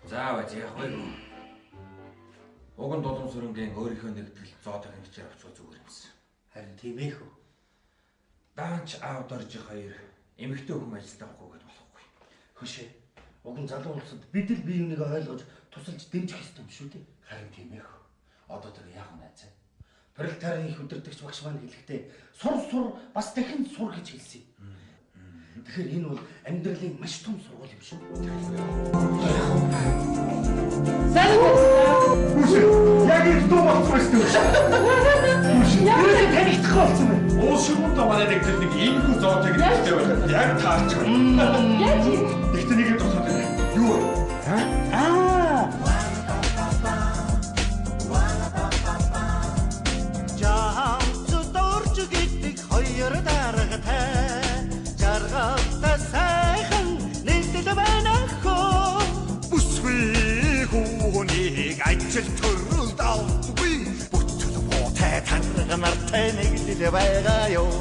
За байж яах вэ? Уг нь Дулам Сүрэнгийн өөрийнхөө нэгтгэл зоотойг хэмжээр авчих зүгээр юмсан. Харин тийм ээ хөө. Даанч аав дорж хоёр эмэгтэй хүн ажилтаа авахгүйгээд болохгүй. Хөшөө. Уг нь залуу улсад бид л бие биенийг ойлгож тусалж дэмжих ёстой юм шүү дээ. Харин тийм ээ хөө. Одоо тэр яах вэ найз? Пролетарын их өдөртөгч багш маань хэлэхдээ сур бас дахин сур гэж хэлсэн юм. Тэгэхээр энэ бол амьдралын маш том сургууль юм шүү. Яг их дуу болсон шүү дээ. Яг л танихдахгүй болсон байна. Уус шигмэн доо манай нэгдэл нэг иймэрхүү зоотойг нэгтэй байна. Яг таарч байна. Яг тийм. Тэгтээ нэг юм тусаад байна. Юу вэ? Хоёр даргатай жаргалтай сайхан нэгдэл байна хөө бүсгүй хүүнийг ажил төрөлд авахгүй бүтэл буутай танга нартай нэгдэл байгаа ёо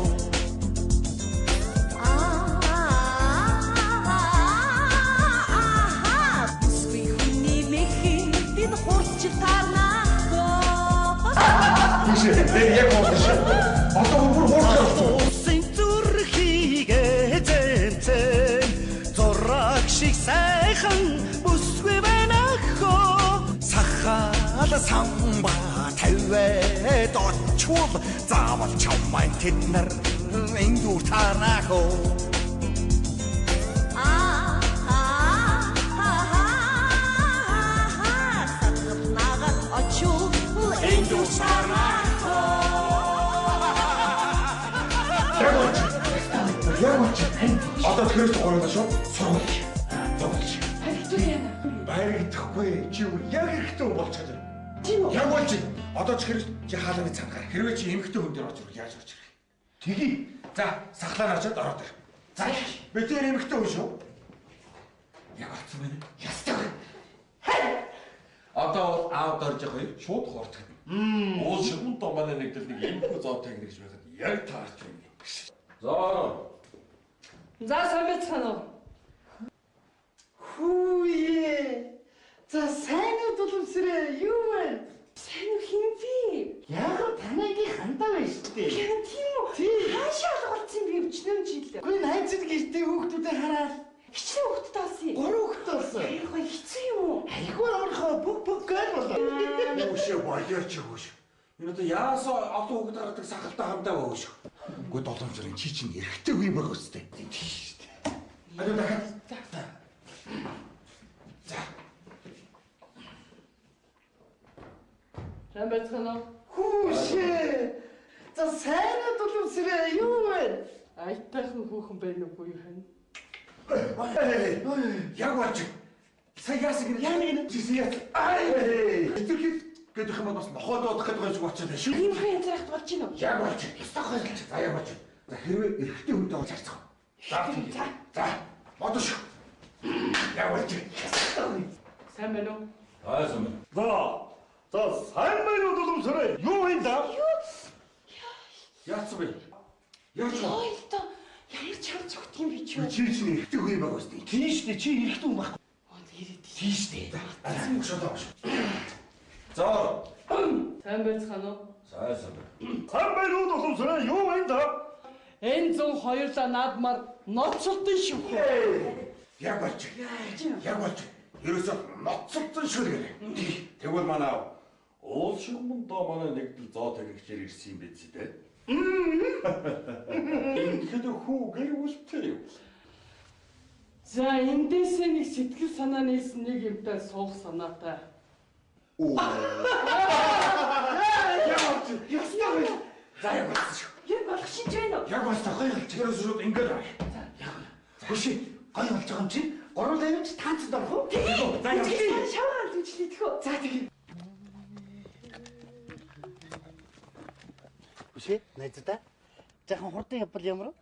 бүсгүй хүний мэхин бид хурц таарнаа Тэг яг боож шүү. Одоо бүр хуурч. Зүрхийгээ зэнцэн зураг шиг сайхан бүсгүй байна хөө сахал самба тавьээд очвол заавал чамайн тэд нар эндүр таарнаа хөө Одоо тэрээс гурван шүү. Сургууль. Явуулж. Хайртай яана. Баяргахгүй. Чи яг хэрэгтэй болчиход байна. Тийм үү? Яг болж байна. Одоо ч хэрэг чи хаалганы цангаар. Хэрвээ чи эмэгтэй хүн дээр орж ирвэл яаж орж ирэх вэ? Тэгье. За, сахлаар очоод ороод ир. За, бид тэр эмэгтэй хүн шүү. Яг болсон байна. Ястаа. Одоо аав дорж хоёр шууд хуурдаг. Уул шигмэн доо манай нэгдэл нэг эмэгтэй зоотойг нэгж байхад яг таарч байна. За сайн байцгаана уу? Хүүе. За сайн уу Дуламсрээ юу вэ? Сайн уу хинвэ? Яг танайг хандаа байна шүү дээ. Яа тийм үү? Хаашаа алгуулсан би өчнөө жил. Гүн найзад гэртээ хүүхдүүдэд хараад Хичнээн хүүхдэд алсан. 3 хүүхэд болсон. Айхаа хэцүү юм уу? Айгүй орхоо бүх гал болоо. Өшөө боёрч өгөөш. Энэ одоо яасаа олон хүүхэд гаргадаг сахалтай хамтаа өгөөш. Үгүй Дуламсрын чи чинь эрэгтэй үе байх үстэй. Тийм шүү дээ. Аливаа дахиад. За. Сайн байцгаана уу? Хүүшээ. За сайн уу Дуламсрээ юу вэ? Айтайхан хүүхэн байна уу юу хань? Яг болж. Сая яасан гэнэ? Яа нэг Чи яа. Ай. Итгэх гэдэг юм бас нохоодох гэдэг байж болчиход байна шүү. Ийм хаяа зарахт болж байна уу? Яг болж. Стохойлч. За яг болж. За хэрвээ эрэгтэй хүнтэй болж харцгаа. За. Бодож. Яг болж. Сайн байна уу? Хайсан байна. За сайн байна уу Дуламсрээ? Юу вэ да? Яатсан бэ? Яаж вэ? Ой л доо. Ямар ч хамт цогт юм би ч юу. Чи чинь эрэгтэй хүн байх үстэй. Тийм шүү дээ. Чи эрэгтэй хүн байх. Ирээд Тийм шүү дээ. Өшөөдөө шүү. За. сайн байцгаана уу? Сайсан байна. Сайн байна уу Дуламсрээ? Юу вэ да? Энэ зүүн хоёулаа наадмаар ноцолдсон шүү. Яг болж. Яг болж. Ерөөсөө ноцолцсон шүү гэх. Тэгвэл манай уул шигмэн доо манай нэгдэл зоо тагчээр ирсэн юм биз дээ. Ингээд хүү гэр үлтэй юу? За эндээсээ нэг сэтгэл санаа нээсэн нэг юмтай суух санаатай. Яг болж. Яснаа вэ? За яг болж шүү. Юм болох шинж байна уу? Яг болж гоё болж. Ерөөсөө шууд ингээд аа. Хөшөө. Гоё болж байгаа юм чи. Гурван тавимч таанцд орох уу? За яа. Шаваа зүжлээ тэхөө. За тэгье. Хөшөө. Найзаа. Жахан хурдан явбал ямар вэ?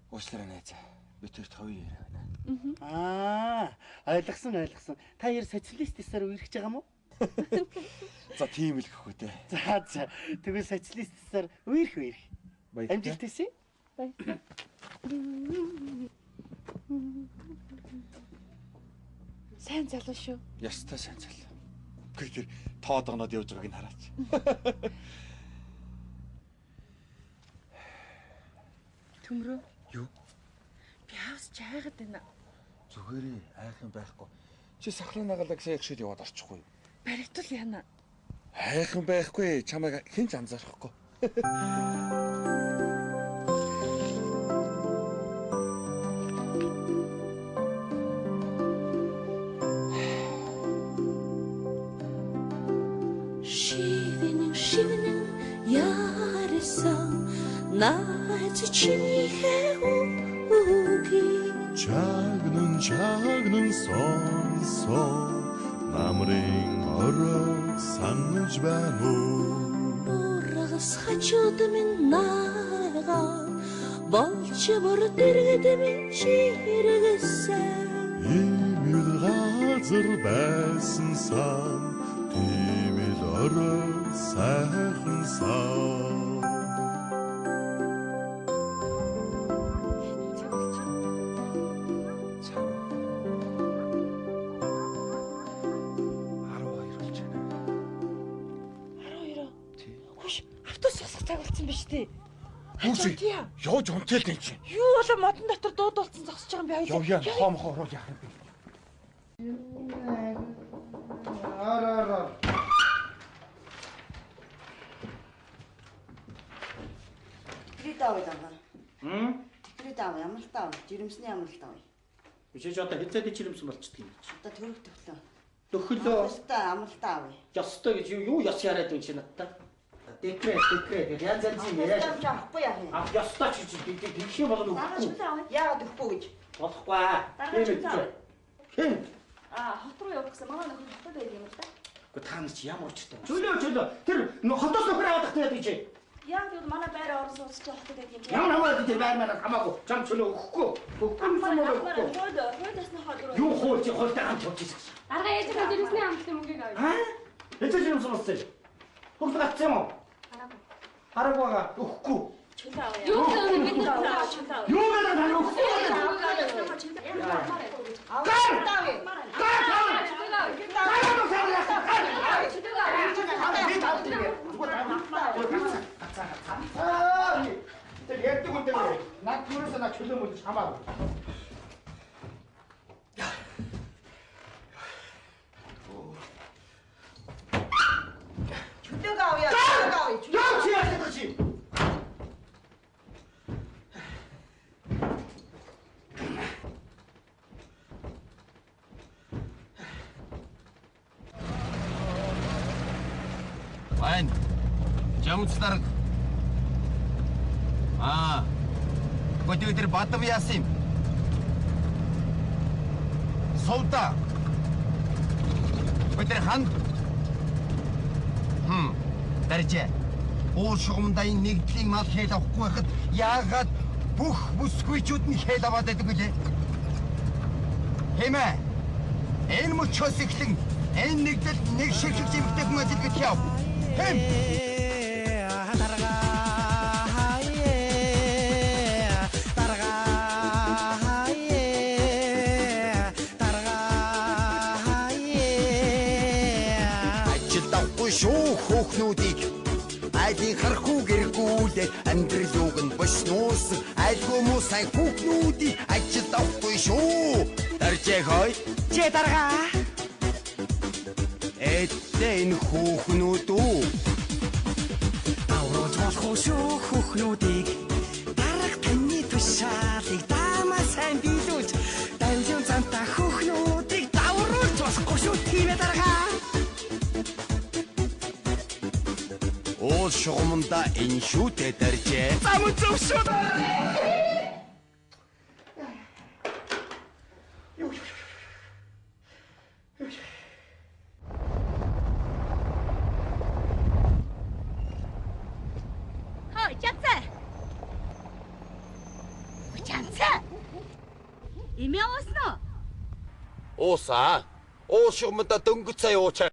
Уучлаарай найз. Би тэрт ховё яриа байна. Ойлгосон. Та яар социалистисаар үерхэж байгаа юм уу? За тийм л гэхгүй дээ. За. Тэгвэл социалистисаар үерх. Амжилттай. Баярлалаа. Сайн залуу шүү. Ястай сайн залуу. Тэр тоод оноод явж байгааг нь хараач. Төмрөө. Юу? Би хавс чайгаад байна. Зүгээрээ айхан байхгүй. Чи сахраа нагалаа гэсэн яг шиг яваад орчихгүй. Баригдвал яана. Айхан байхгүй. Чамайг хэн ч анзаарахгүй. Шивнэн яарсан наач чинийхээ үгүй Чагнан сонсон намрын орог санаж байна уу Урагас хачууд минь нага болж бүр дэргэд минь чиргэсэн Имэл газар байсан сан Имэл орог сайхан сан Хүүшээ. Явж унтъя л энэ чинь. Юу болоо модон дотор дуудуулсан зогсож байгаа юм Явъя хомхоо орол яах юм бэ? Араа. Тэтгэрээ даваа. Тэтгэрээ даваа. Ямар л даваа. Жирэмсний ямар л даваа. Бишээж одоо хэзээ жирэмсэн болчихдгийг юм чи. Одоо төрөг төглөө. Төхөлөө. Амралтаа амралтаа авъя. Ёстой гэж юу ёс яриад юм чи надтай. Тэтгэрээ янз янзын яриад. Авахгүй яах юм. Ёстой ч тийш болно уу? Яагаад өгөхгүй гэж. Болохгүй. Хэн? Хот руу явах гэсэн манай нөхөр хотод байл юм л да. Гэхдээ та нар чи ямар учиртай. Чөлөө. Тэр хотоос нөхөр аваад тахтай гэж. Яг л манай байр орон сууцч хотод байл юм. Ямар хамаагүй тэр байр маань хамаагүй. Чам чөлөө өгөхгүй. Өгөхгүй юм уу? Хойдоосны хол руу. Юу хоолч хоолтой хамт явж ирсэн. Арга ээж нь жирэмсний амтны мөнгийг авъя. Аа? Эцэг жирэмсэн болсон. Хөрөлт гацсан юм уу? Хараагүй байгаа. Өгөхгүй. Чөлөө авъя. Юу гэдэг бид нар чөлөө авъя. Юу гэдэг нь өгөхгүй. Тэр ярьдаг үнтэй над түрээсээ на чөлөө мөлж хамаагүй. Чөлөөг авъя. Яа чи яах чи? Вайн. Жамц дарга. Гүтээ тэр бадам яасан юм? Солда. Гүтээ хан. Даржээ. Уул шугамдаа энэ нэгдлийн мал хэл авахгүй байхад яагаад бүх бүсгүйчүүд нь хэл аваад байдаг вэ? Хэмээ. Энэ мөчөөс эхлэн энэ нэгдэл нэг шиг зэмхтэй хүн ажил гэж яв. Хэм. Шүүх хөөхнүүдийг айлын харахгүй гэргүүлээ амьдрал юуг нь бошнуус айлгүй муу сайн хөөхнүүдийг ажил авахгүй шүү даржээ хой чи дарга энэ хөөхнүүд үү аврож болох шүү хөөхнүүдийг дарга таны тушаалыг дамаа сайн биелүүлж дамжин цантаа хөөхнүүдийг давруулж болохгүй шүү тийм ээ дарга Уул шугамдаа энэ шүүтэй даржээ. Зам зөв шүү. Хой, чацаа. Чацаа. Имя уусноо? Уусаа. Уул шугамдаа дөнгөж цай уучаа.